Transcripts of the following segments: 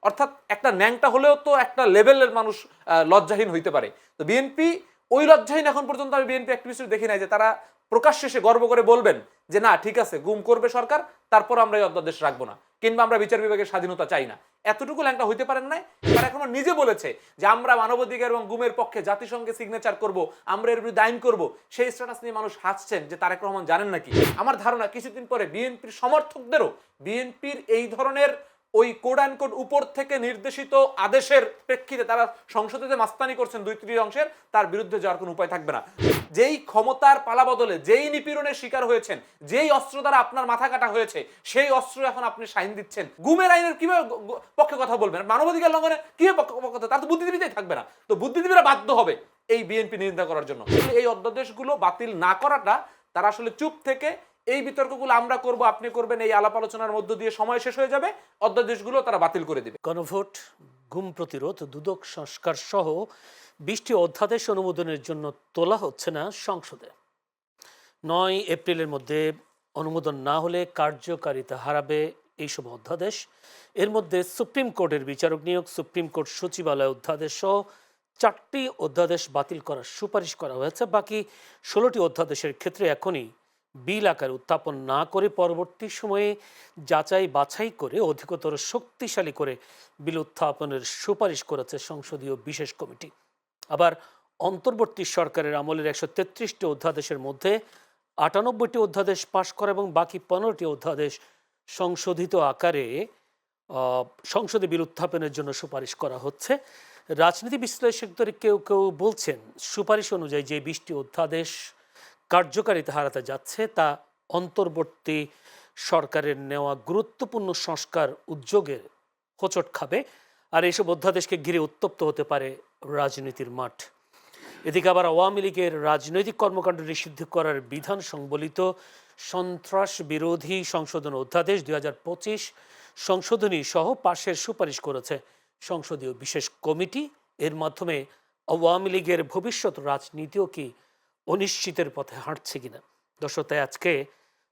অর্থাৎ একটা ন্যাংটা হলেও তো একটা লেভেলের মানুষ লজ্জাহীন হইতে পারে। তো বিএনপি ওই লজ্জাহীন এখন পর্যন্ত আমি বিএনপি অ্যাক্টিভিস্ট দেখি নাই যে তারা প্রকাশ্যে এসে গর্ব করে বলবেন যে না ঠিক আছে গুম করবে সরকার, তারপর আমরা এই অধ্যাদেশ রাখবো না, কিংবা আমরা বিচার বিভাগের স্বাধীনতা চাই না। এতটুকু ল্যাংটা হইতে পারেন নাই। তারা এখনো নিজে বলেছে যে আমরা মানবাধিকার এবং গুমের পক্ষে জাতিসংঘে সিগনেচার করব, আমরা এর বিরুদ্ধে আইন করব। সেই স্ট্যাটাস নিয়ে মানুষ হাসছেন যে তারেক রহমান জানেন নাকি। আমার ধারণা কিছুদিন পরে বিএনপির সমর্থকদেরও বিএনপির এই ধরনের ওই কোড অ্যান্ড কোড উপর থেকে নির্দেশিত আদেশের প্রেক্ষিতে তারা সংসদে যে মাস্তানি করছেন 2/3 অংশের, তার বিরুদ্ধে যাওয়ার কোনো উপায় থাকবে না। যেই ক্ষমতার পালাবদলে, যেই নিপীড়নের শিকার হয়েছেন, যেই অস্ত্র দ্বারা আপনার মাথা কাটা হয়েছে, সেই অস্ত্র এখন আপনি সাইন দিচ্ছেন। গুমের আইনের কিভাবে পক্ষে কথা বলবেন? মানবাধিকার লঙ্ঘনের কিভাবে পক্ষে? তার তো বুদ্ধিজীবীতেই থাকবে না। তো বুদ্ধিজীবীরা বাধ্য হবে এই বিএনপি নিন্দা করার জন্য। এই অধ্যাদেশগুলো বাতিল না করাটা, তারা আসলে চুপ থেকে এই বিতর্কগুলো আমরা করব, আপনি করবেন, এই আলাপ আলোচনার মধ্য দিয়ে সময় শেষ হয়ে যাবে, অধ্যাদেশগুলো তারা বাতিল করে দিবে। গণভোট, গুম প্রতিরোধ, দুদক সংস্কার সহ 20টি অধ্যাদেশ অনুমোদনের জন্য তোলা হচ্ছে না সংসদে। 9 এপ্রিলের মধ্যে অনুমোদন না হলে কার্যকারিতা হারাবে এইসব অধ্যাদেশ। এর মধ্যে সুপ্রিম কোর্টের বিচারক নিয়োগ, সুপ্রিম কোর্ট সচিবালয় অধ্যাদেশ সহ 4টি অধ্যাদেশ বাতিল করার সুপারিশ করা হয়েছে। বাকি 16টি অধ্যাদেশের ক্ষেত্রে এখনই বিল আকারে উত্থাপন না করে পরবর্তী সময়ে যাচাই বাছাই করে অধিকতর শক্তিশালী করে বিল উত্থাপনের সুপারিশ করেছে সংসদীয় বিশেষ কমিটি। আবার অন্তর্বর্তী সরকারের আমলের 133টি অধ্যাদেশের মধ্যে 98টি অধ্যাদেশ পাশ করা এবং বাকি 15টি অধ্যাদেশ সংশোধিত আকারে সংসদে বিল উত্থাপনের জন্য সুপারিশ করা হচ্ছে। রাজনীতি বিশ্লেষকদের কেউ কেউ বলছেন, সুপারিশ অনুযায়ী যে 20টি অধ্যাদেশ কার্যকারিতা হারাতে যাচ্ছে তা অন্তর্বর্তী সরকারের নেওয়া গুরুত্বপূর্ণ সংস্কার উদ্যোগের হোঁচট খাবে, আর এইসব অধ্যাদেশকে ঘিরে উত্তপ্ত হতে পারে রাজনীতির মাঠ। এদিকে আবার আওয়ামী লীগের রাজনৈতিক কর্মকাণ্ড নিষিদ্ধ করার বিধান সংবলিত সন্ত্রাস বিরোধী সংশোধন অধ্যাদেশ 2025 সংশোধনী সহ পাশের সুপারিশ করেছে সংসদীয় বিশেষ কমিটি। এর মাধ্যমে আওয়ামী লীগের ভবিষ্যৎ রাজনীতিও কি অনিশ্চিতের পথে হাঁটছে কিনা? দর্শক, তাই আজকে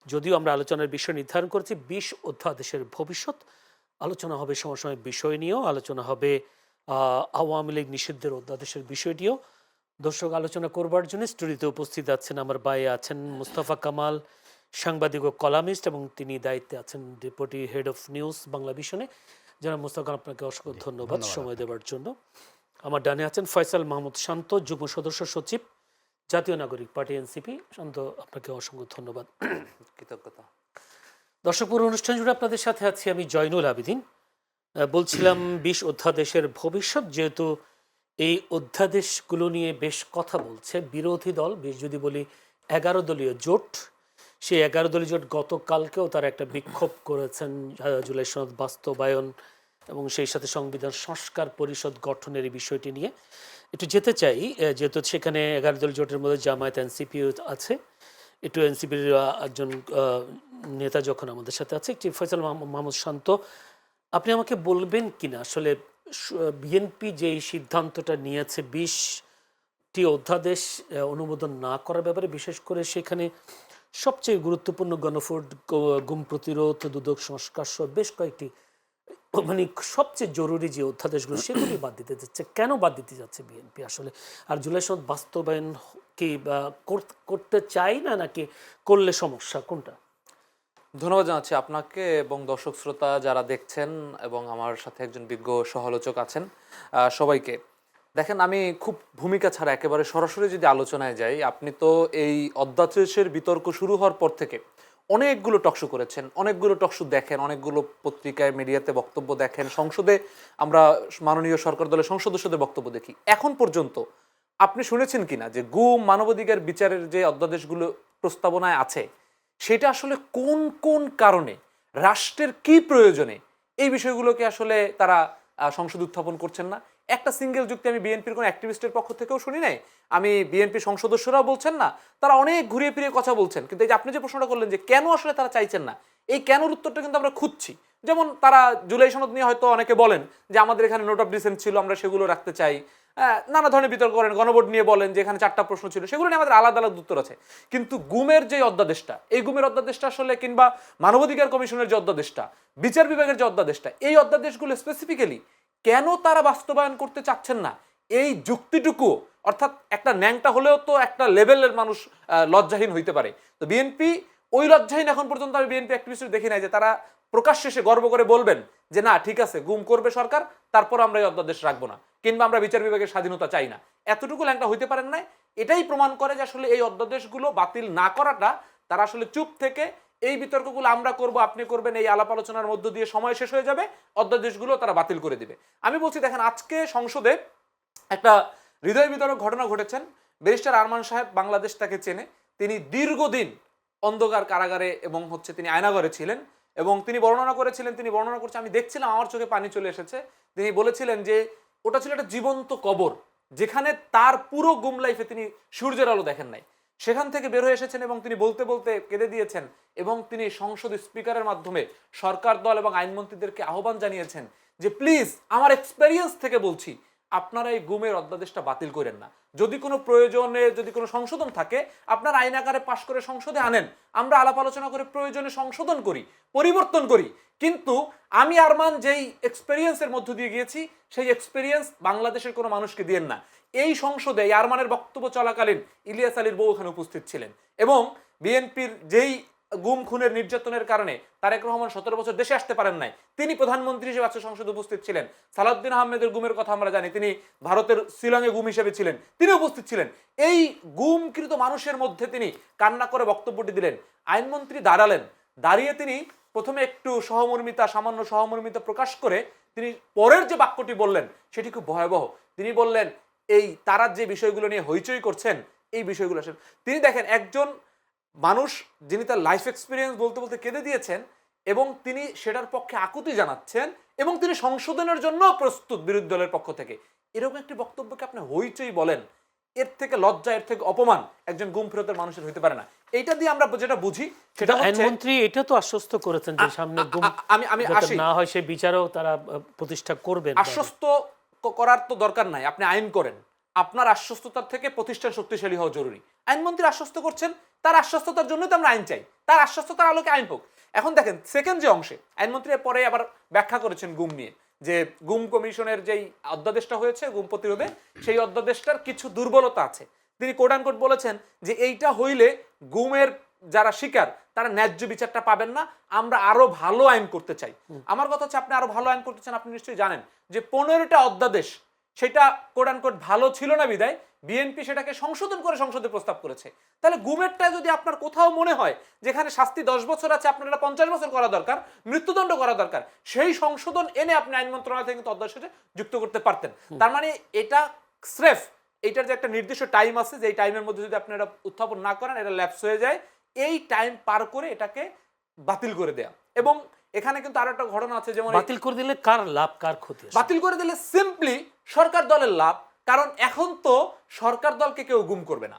যদিও আমরা আলোচনার বিষয় নির্ধারণ করেছি 20 অধ্যাদেশের ভবিষ্যৎ, আলোচনা হবে সমসাময়িক বিষয় নিয়েও, আলোচনা হবে আওয়ামী লীগ নিষিদ্ধের অধ্যাদেশের বিষয়টিও। দর্শক, আলোচনা করবার জন্য স্টুডিওতে উপস্থিত আছেন আমার ভাই আছেন মুস্তাফা কামাল, সাংবাদিক ও কলামিস্ট, এবং তিনি দায়িত্বে আছেন deputy head of news Bangla ভিশনে। যারা মুস্তাফা, আপনাকে অসংখ্য ধন্যবাদ সময় দেওয়ার জন্য। আমার ডানে আছেন ফয়সাল মাহমুদ শান্ত, যুগ্ম সদস্য সচিব, জাতীয় নাগরিক পার্টি এনসিপি। শান্ত, আপনাকে অসংখ্য ধন্যবাদ, কৃতজ্ঞতা। দর্শক, পুরো অনুষ্ঠান জুড়ে আপনাদের সাথে আছি আমি জয়নুল আবেদিন। বলছিলাম 20 অধ্যাদেশের ভবিষ্যৎ, যেহেতু এই অধ্যাদেশগুলো নিয়ে বেশ কথা বলছে বিরোধী দল, বেশ যদি বলি 11 দলীয় জোট। সেই 11 দলীয় জোট গতকালকেও তারা একটা বিক্ষোভ করেছেন জুলাই সনদ বাস্তবায়ন এবং সেই সাথে সংবিধান সংস্কার পরিষদ গঠনের এই বিষয়টি নিয়ে। একটু যেতে চাই, যেহেতু সেখানে 11 দলীয় জোটের মধ্যে জামায়াত, এনসিপি আছে, একটু এনসিপির একজন নেতা যখন আমাদের সাথে আছে, একটি ফয়সাল মাহমুদ শান্ত, আপনি আমাকে বলবেন কিনা আসলে বিএনপি যে সিদ্ধান্তটা নিয়েছে 20টি অধ্যাদেশ অনুমোদন না করার ব্যাপারে, বিশেষ করে সেখানে সবচেয়ে গুরুত্বপূর্ণ গণভোট, গুম প্রতিরোধ, দুদক সংস্কার সহ বেশ কয়েকটি মানে সবচেয়ে জরুরি যে অধ্যাদেশগুলো সেগুলি বাদ দিতে যাচ্ছে, কেন বাদ দিতে যাচ্ছে বিএনপি আসলে? আর জুলাই সনদ বাস্তবায়ন কি করতে চাই না, নাকি করলে সমস্যা, কোনটা? ধন্যবাদ জানাচ্ছি আপনাকে এবং দর্শক শ্রোতা যারা দেখছেন এবং আমার সাথে একজন বিজ্ঞ সহালোচক আছেন সবাইকে। দেখেন, আমি খুব ভূমিকা ছাড়া একেবারে সরাসরি যদি আলোচনায় যাই, আপনি তো এই অধ্যাদেশের বিতর্ক শুরু হওয়ার পর থেকে অনেকগুলো টকশো করেছেন, অনেকগুলো টকশো দেখেন, অনেকগুলো পত্রিকায় মিডিয়াতে বক্তব্য দেখেন, সংসদে আমরা মাননীয় সরকার দলের সংসদ সদস্যদের বক্তব্য দেখি। এখন পর্যন্ত আপনি শুনেছেন কিনা যে গুম, মানবাধিকার বিচারের যে অধ্যাদেশগুলো প্রস্তাবনায় আছে সেটা আসলে কোন কোন কারণে, রাষ্ট্রের কি প্রয়োজনে এই বিষয়গুলোকে আসলে তারা সংসদে উত্থাপন করছেন না? একটা সিঙ্গেল যুক্তি আমি বিএনপির কোনো অ্যাক্টিভিস্টের পক্ষ থেকেও শুনি নাই, আমি বিএনপি সংসদস্যরাও বলছেন না, তারা অনেক ঘুরিয়ে ফিরিয়ে কথা বলছেন। কিন্তু এই যে আপনি যে প্রশ্নটা করলেন যে কেন আসলে তারা চাইছেন না, এই কেনর উত্তরটা কিন্তু আমরা খুঁজছি। যেমন তারা জুলাই সনদ নিয়ে হয়তো অনেকে বলেন যে আমাদের এখানে নোট অফ ডিসেন্ট ছিল, আমরা সেগুলো রাখতে চাই, নানা ধরনের বিতর্ক করেন, গণভোট নিয়ে বলেন যে এখানে 4টা প্রশ্ন ছিল, সেগুলো নিয়ে আমাদের আলাদা আলাদা উত্তর আছে। কিন্তু গুমের যে অধ্যাদেশটা, এই গুমের অধ্যাদেশটা আসলে, কিংবা মানবাধিকার কমিশনের যে অধ্যাদেশটা, বিচার বিভাগের যে অধ্যাদেশটা, এই অধ্যাদেশগুলো স্পেসিফিক্যালি কেন তারা বাস্তবায়ন করতে চাচ্ছেন না, এই যুক্তিটুকু, অর্থাৎ একটা ন্যাংটা হলেও তো একটা লেভেলের মানুষ লজ্জাহীন হইতে পারে। তো বিএনপি ওই লজ্জাহীন এখন পর্যন্ত আমি বিএনপি অ্যাক্টিভিস্ট দেখি নাই যে তারা প্রকাশ্যে এসে গর্ব করে বলবেন যে না ঠিক আছে, গুম করবে সরকার, তারপর আমরা এই অধ্যাদেশ রাখবো না, কিংবা আমরা বিচার বিভাগের স্বাধীনতা চাই না। এতটুকু ল্যাংটা হইতে পারেন না। এটাই প্রমাণ করে যে আসলে এই অধ্যাদেশগুলো বাতিল না করাটা, তারা আসলে চুপ থেকে এই বিতর্কগুলো আমরা করব, আপনি করবেন, এই আলাপ আলোচনার মধ্য দিয়ে সময় শেষ হয়ে যাবে, অধ্যাদেশগুলো তারা বাতিল করে দিবে। আমি বলছি দেখেন, আজকে সংসদে একটা হৃদয় বিতরক ঘটনা ঘটেছেন। ব্যারিস্টার আরমান সাহেব, বাংলাদেশ তাকে চেনে, তিনি দীর্ঘদিন অন্ধকার কারাগারে এবং তিনি আয়নাঘরে ছিলেন, এবং তিনি বর্ণনা করছেন, আমি দেখছিলাম, আমার চোখে পানি চলে এসেছে। তিনি বলেছিলেন যে ওটা ছিল একটা জীবন্ত কবর, যেখানে তার পুরো গুম লাইফে তিনি সূর্যের আলো দেখেন নাই। সেখান থেকে বের হয়ে এসেছেন এবং তিনি বলতে বলতে কেঁদে দিয়েছেন, এবং তিনি সংসদ স্পিকারের মাধ্যমে সরকার দল এবং আইনমন্ত্রীদেরকে আহ্বান জানিয়েছেন যে প্লিজ, আমার এক্সপেরিয়েন্স থেকে বলছি, আপনারা এই গুমের অধ্যাদেশটা বাতিল করেন না। যদি কোনো প্রয়োজনে, যদি কোনো সংশোধন থাকে, আপনার আইন আকারে পাশ করে সংসদে আনেন, আমরা আলাপ আলোচনা করে প্রয়োজনে সংশোধন করি, পরিবর্তন করি। কিন্তু আমি আরমান যেই এক্সপেরিয়েন্সের মধ্য দিয়ে গিয়েছি, সেই এক্সপেরিয়েন্স বাংলাদেশের কোনো মানুষকে দিয়েন না। এই সংসদে আরমানের বক্তব্য চলাকালীন ইলিয়াস আলীর বউ ওখানে উপস্থিত ছিলেন, এবং বিএনপির যেই গুম খুনের নির্যাতনের কারণে তারেক রহমান 17 বছর দেশে আসতে পারেন নাই, তিনি প্রধানমন্ত্রী হিসেবে আজকে সংসদে উপস্থিত ছিলেন। সালাউদ্দিন আহমেদের গুমের কথা আমরা জানি, তিনি ভারতের শিলংয়ে গুম হিসেবে ছিলেন, তিনি উপস্থিত ছিলেন। এই গুমকৃত মানুষের মধ্যে তিনি কান্না করে বক্তব্যটি দিলেন। আইনমন্ত্রী দাঁড়ালেন, দাঁড়িয়ে তিনি প্রথমে একটু সামান্য সহমর্মিতা প্রকাশ করে তিনি পরের যে বাক্যটি বললেন সেটি খুব ভয়াবহ। তিনি বললেন, এই তারা যে বিষয়গুলো নিয়ে হইচই করছেন, এই বিষয়গুলো আসেন। তিনি দেখেন, একজন মানুষ যিনি তার লাইফ এক্সপিরিয়েন্স বলতে বলতে কেঁদে দিয়েছেন, এবং তিনি সেটার পক্ষে আকুতি জানাচ্ছেন, এবং তিনি সংশোধনের জন্য প্রস্তুত বিরোধী দলের পক্ষ থেকে। এরকম একটি বক্তব্যকে আপনি হইচই বলেন, এর থেকে লজ্জা, এর থেকে অপমান একজন গুম ফেরতের মানুষের হইতে পারে না। এইটা দিয়ে আমরা যেটা বুঝি সেটা হচ্ছে, আইনমন্ত্রী এটা তো আশ্বস্ত করেছেন যে সামনে গুম আমি যাতে আসি, না হয় সেই বিচারও তারা প্রতিষ্ঠা করবেন। আশ্বস্ত করার তো দরকার নাই, আপনি আইন করেন, আপনার আশ্বস্ততার থেকে প্রতিষ্ঠান শক্তিশালী হওয়া জরুরি। আইনমন্ত্রী আশ্বস্ত করছেন, তার আশ্বস্ততার জন্যই তো আমরা আইন চাই, তার আশ্বস্ততার আলোকে আইন হোক। এখন দেখেন সেকেন্ড যে অংশে আইনমন্ত্রী পরে আবার ব্যাখ্যা করেছেন গুম নিয়ে, যে গুম কমিশনের যেই অধ্যাদেশটা হয়েছে গুম প্রতিরোধে, সেই অধ্যাদেশটার কিছু দুর্বলতা আছে। তিনি কোট অ্যান্ড কোট বলেছেন যে এইটা হইলে গুমের যারা শিকার তারা ন্যায্য বিচারটা পাবেন না, আমরা আরো ভালো আইন করতে চাই। আমার কথা হচ্ছে, আপনি আরো ভালো আইন করতে চান, আপনি নিশ্চয়ই জানেন যে 15টা অধ্যাদেশ, সেটা কোট অ্যান্ড কোট ভালো ছিল না বিদায় বিএনপি সেটাকে সংশোধন করে সংসদে প্রস্তাব করেছে। তাহলে গুমেরটা যদি আপনার কোথাও মনে হয় যেখানে শাস্তি 10 বছর আছে, আপনার এটা 50 বছর করা দরকার, মৃত্যুদণ্ড করা দরকার, সেই সংশোধন এনে আপনি আইন মন্ত্রণালয় থেকে অধ্যাদেশে যুক্ত করতে পারতেন। তার মানে এটা স্রেফ, এটার যে একটা নির্দিষ্ট টাইম আছে, যে এই টাইমের মধ্যে যদি আপনি এটা উত্থাপন না করেন, এটা ল্যাপস হয়ে যায়, এই টাইম পার করে এটাকে বাতিল করে দেয়া। এবং এখানে কিন্তু আরো একটা ঘটনা আছে, যেমন বাতিল করে দিলে কার লাভ কার ক্ষতি? বাতিল করে দিলে সিম্পলি সরকার দলের লাভ, কারণ এখন তো সরকার দলকে কেউ গুম করবে না,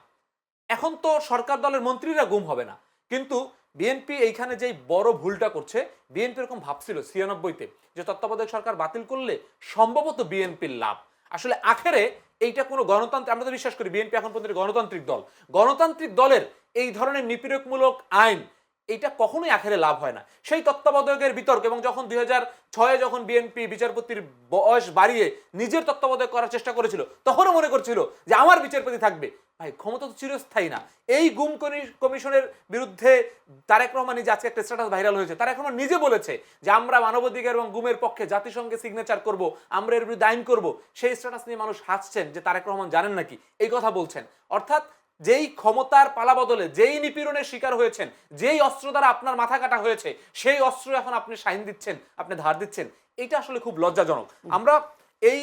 এখন তো সরকার দলের মন্ত্রীরা গুম হবে না। কিন্তু বিএনপি এইখানে যেই বড় ভুলটা করছে, বিএনপি এরকম ভাবছিল 96-তে যে তত্ত্বাবধায়ক সরকার বাতিল করলে সম্ভবত বিএনপির লাভ। আসলে আখেরে এইটা কোনো গণতন্ত্র, আমরা তো বিশ্বাস করি বিএনপি এখন পর্যন্ত গণতান্ত্রিক দল, গণতান্ত্রিক দলের এই ধরনের নিপীড়কমূলক আইন এইটা কখনোই আখেরে লাভ হয় না। সেই তত্ত্বাবধায়কের বিতর্ক, এবং যখন 2006-এ যখন বিএনপি বিচারপতির বয়স বাড়িয়ে নিজের তত্ত্বাবধায়ক করার চেষ্টা করেছিল, তখনও মনে করছিল যে আমার বিচারপতি থাকবে। ভাই, ক্ষমতা তো চিরস্থায়ী না। এই গুম কমিশনের বিরুদ্ধে তারেক রহমান নিজে আজকে একটা স্ট্যাটাস ভাইরাল হয়েছে, তারেক রহমান নিজে বলেছে যে আমরা মানবাধিকার এবং গুমের পক্ষে জাতিসংঘে সিগনেচার করব, আমরা এর বিরুদ্ধে আইন করব। সেই স্ট্যাটাস নিয়ে মানুষ হাসছেন যে তারেক রহমান জানেন নাকি, এই কথা বলছেন। অর্থাৎ যেই ক্ষমতার পালাবদলে, যেই নিপীড়নের শিকার হয়েছেন, যেই অস্ত্র দ্বারা আপনার মাথা কাটা হয়েছে, সেই অস্ত্র এখন আপনি শাইন দিচ্ছেন, আপনি ধার দিচ্ছেন। এটা আসলে খুব লজ্জাজনক। আমরা এই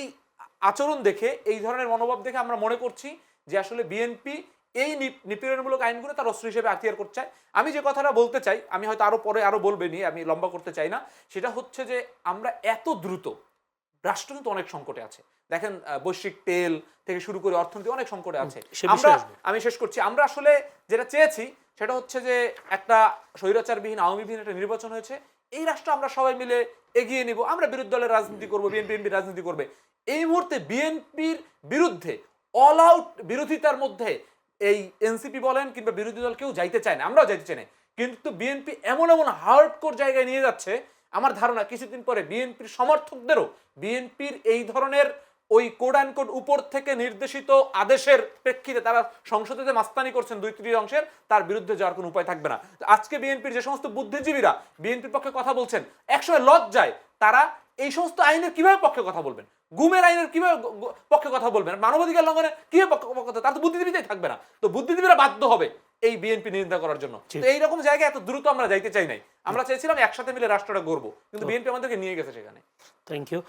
আচরণ দেখে, এই ধরনের মনোভাব দেখে আমরা মনে করছি যে আসলে বিএনপি এই নিপীড়নমূলক আইনগুলো তার অস্ত্র হিসেবে আত্মীয়ার করতে চায়। আমি যে কথাটা বলতে চাই, আমি হয়তো আরো পরে আরো বলবে নি, আমি লম্বা করতে চাই না, সেটা হচ্ছে যে আমরা এত দ্রুত, রাষ্ট্র কিন্তু অনেক সংকটে আছে, দেখেন বৈশ্বিক তেল থেকে শুরু করে অর্থনীতি অনেক সংকটে আছে। আমি শেষ করছি, আমরা আসলে যেটা চেয়েছি সেটা হচ্ছে যে একটা স্বৈরাচারবিহীন, আওয়ামীবিহীন একটা নির্বাচন হয়েছে, এই রাষ্ট্র আমরা সবাই মিলে এগিয়ে নিব, আমরা বিরোধী দলের রাজনীতি করবো, বিএনপি রাজনীতি করবে। এই মুহূর্তে বিএনপির বিরুদ্ধে অল আউট বিরোধিতার মধ্যে এই এনসিপি বলেন কিংবা বিরোধী দল কেউ যাইতে চায় না, আমরাও যাইতে চাই না, কিন্তু বিএনপি এমন এমন হার্ডকোর জায়গায় নিয়ে যাচ্ছে, আমার ধারণা কিছুদিন পরে বিএনপির সমর্থকদেরও বিএনপির এই ধরনের ওই কোড অ্যান্ড কোড উপর থেকে নির্দেশিত আদেশের প্রেক্ষিতে তারা সংসদে যে মাস্তানি করছেন 2/3 অংশের, তার বিরুদ্ধে যাওয়ার কোনো উপায় থাকবে না। আজকে বিএনপির যে সমস্ত বুদ্ধিজীবীরা বিএনপির পক্ষে কথা বলছেন, একসময় লজ্জায় তারা এই সমস্ত আইনের কিভাবে পক্ষে কথা বলবেন, গুমের আইনের কিভাবে পক্ষে কথা বলবেন, মানবাধিকার লঙ্ঘনের কিভাবে পক্ষে, তার তো বুদ্ধিজীবীতেই থাকবে না। তো বুদ্ধিজীবীরা বাধ্য হবে এই বিএনপি নিন্দা করার জন্য। তো এইরকম জায়গায় এত দ্রুত আমরা যাইতে চাই নাই, আমরা চেয়েছিলাম একসাথে মিলে রাষ্ট্রটা গড়বো, কিন্তু বিএনপি আমাদেরকে নিয়ে গেছে সেখানে। Thank you.